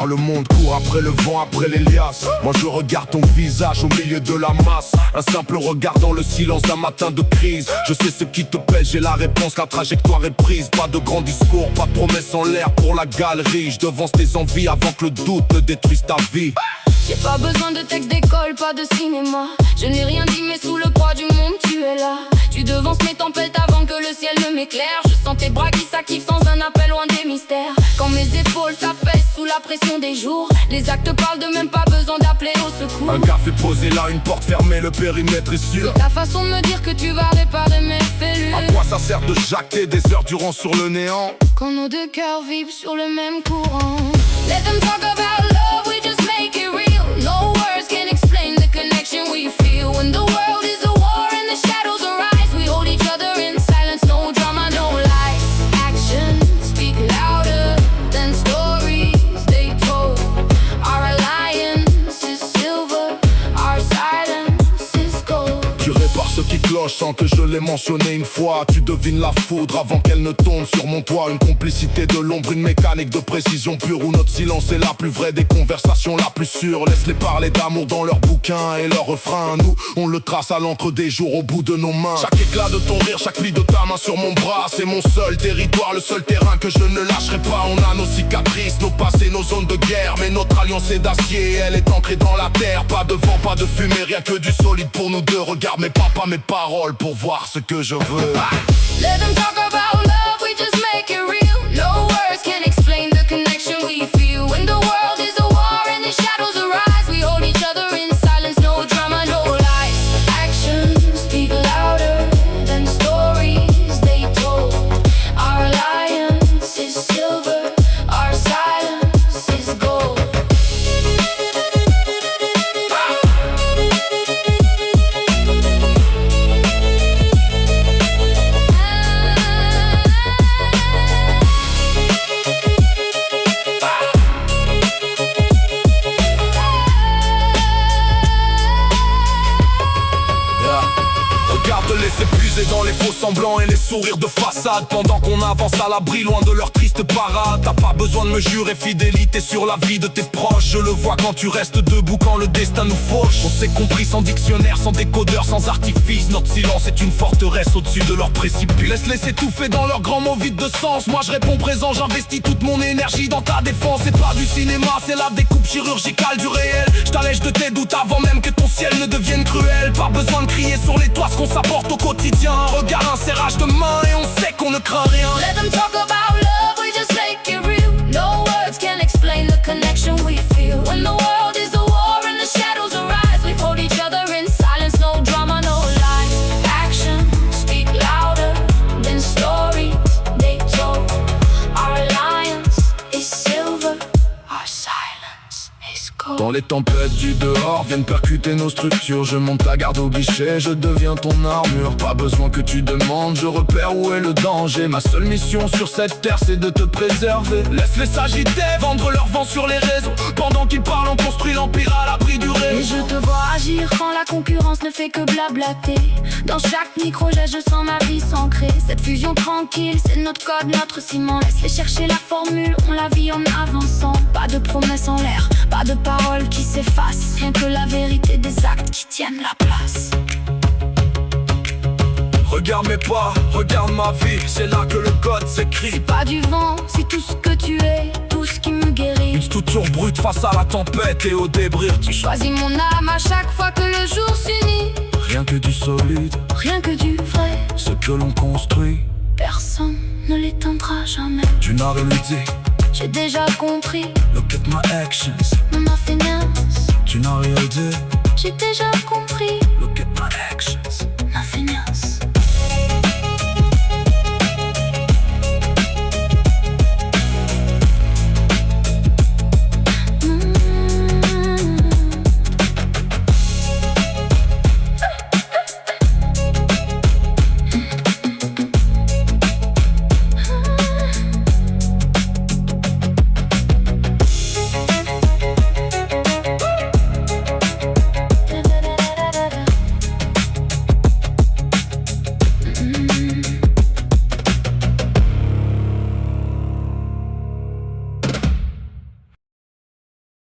car le monde court après le vent, après les liasses. Moi je regarde ton visage au milieu de la masse. Un simple regard dans le silence d'un matin de crise. Je sais ce qui te pèse, j'ai la réponse, la trajectoire est prise. Pas de grands discours, pas de promesses en l'air pour la galerie. Je devance tes envies avant que le doute ne détruise ta vie. J'ai pas besoin de texte d'école, pas de cinéma. Je n'ai rien dit mais sous le poids du monde tu es là. Tu devances mes tempêtes avant que le ciel ne m'éclaire. Je sens tes bras qui s'activent sans un appel loin des mystères. Quand mes épaules s'affaissent sous la pression des jours, les actes parlent de même pas besoin d'appeler au secours. Un café posé là, une porte fermée, le périmètre est sûr. Ta façon de me dire que tu vas réparer mes fêlures. À quoi ça sert de jacter des heures durant sur le néant quand nos deux cœurs vibrent sur le même courant? Let them talk about love, we just make it real. No words can explain the connection we feel. When the world is a war and the shadows arise, we hold each other in silence, no drama, no lies. Actions speak louder than stories they told. Our alliance is silver, our silence is gold. Tu répares ce qui cloche sans que je l'ai mentionné une fois. Tu devines la foudre avant qu'elle ne tombe sur mon toit. Une complicité de l'ombre, une mécanique de précision pure, où notre silence est la plus vraie des conversations, la plus sûre. Laisse-les parler d'amour dans leurs bouquins et leurs refrains. Nous, on le trace à l'encre des jours au bout de nos mains. Chaque éclat de ton rire, chaque pli de ta main sur mon bras, c'est mon seul territoire, le seul terrain que je ne lâcherai pas. On a nos cicatrices, nos passés, nos zones de guerre, mais notre alliance est d'acier, elle est ancrée dans la terre. Pas de vent, pas de fumée, rien que du solide pour nous deux. Regarde mes pas mes paroles pour voir ce que je veux. Let them talk about love, we just make it real. No words can explain the connection we feel. When the world is a war and the shadows arise, we hold each other in silence, no drama, no lies. Actions speak louder than stories they told. Our alliance is silver, our silence is gold. S'épuiser dans les faux semblants et les sourires de façade, pendant qu'on avance à l'abri loin de leur triste parade. T'as pas besoin de me jurer fidélité sur la vie de tes proches. Je le vois quand tu restes debout, quand le destin nous fauche. On s'est compris sans dictionnaire, sans décodeur, sans artifice. Notre silence est une forteresse au-dessus de leur précipice. Laisse-les s'étouffer dans leurs grands mots vides de sens. Moi je réponds présent, j'investis toute mon énergie dans ta défense. C'est pas du cinéma, c'est la découpe chirurgicale du réel. Je t'allège de tes doutes avant même que ton ciel ne devienne cruel. Pas besoin de crier sur les toits ce qu'on s'apporte au quotidien. Regarde un serrage de main et on sait qu'on ne craint rien. Let them talk about love, we just make it real. No words can explain the connection we feel. When the world is a war and the shadows arise, we hold each other in silence, no drama, no lies. Actions speak louder than stories they told. Our alliance is silver, our silence is gold. Dans les tempêtes du dehors viennent percuter nos structures. Je monte la garde au guichet, je deviens ton armure. Pas besoin que tu demandes, je repère où est le danger. Ma seule mission sur cette terre c'est de te préserver. Laisse-les s'agiter, vendre leur vent sur les réseaux. Pendant qu'ils parlent on construit l'empire à l'abri du réseau. Et je te vois agir quand la concurrence ne fait que blablater. Dans chaque micro-geste je sens ma vie s'ancrer. Cette fusion tranquille c'est notre code, notre ciment. Laisse-les chercher la formule, on la vit en avançant. Pas de promesses en l'air, pas de paroles qui s'effacent. Rien que la vérité des actes qui tiennent la place. Regarde mes pas, regarde ma vie, c'est là que le code s'écrit. C'est pas du vent, c'est tout ce que tu es, tout ce qui me guérit. Une structure brute face à la tempête et au débris. Tu choisis mon âme à chaque fois que le jour s'unit. Rien que du solide, rien que du vrai. Ce que l'on construit, personne ne l'éteindra jamais. Tu n'as rien dit, j'ai déjà compris. Look at my actions, Ma finance, tu n'as rien dit. j'ai déjà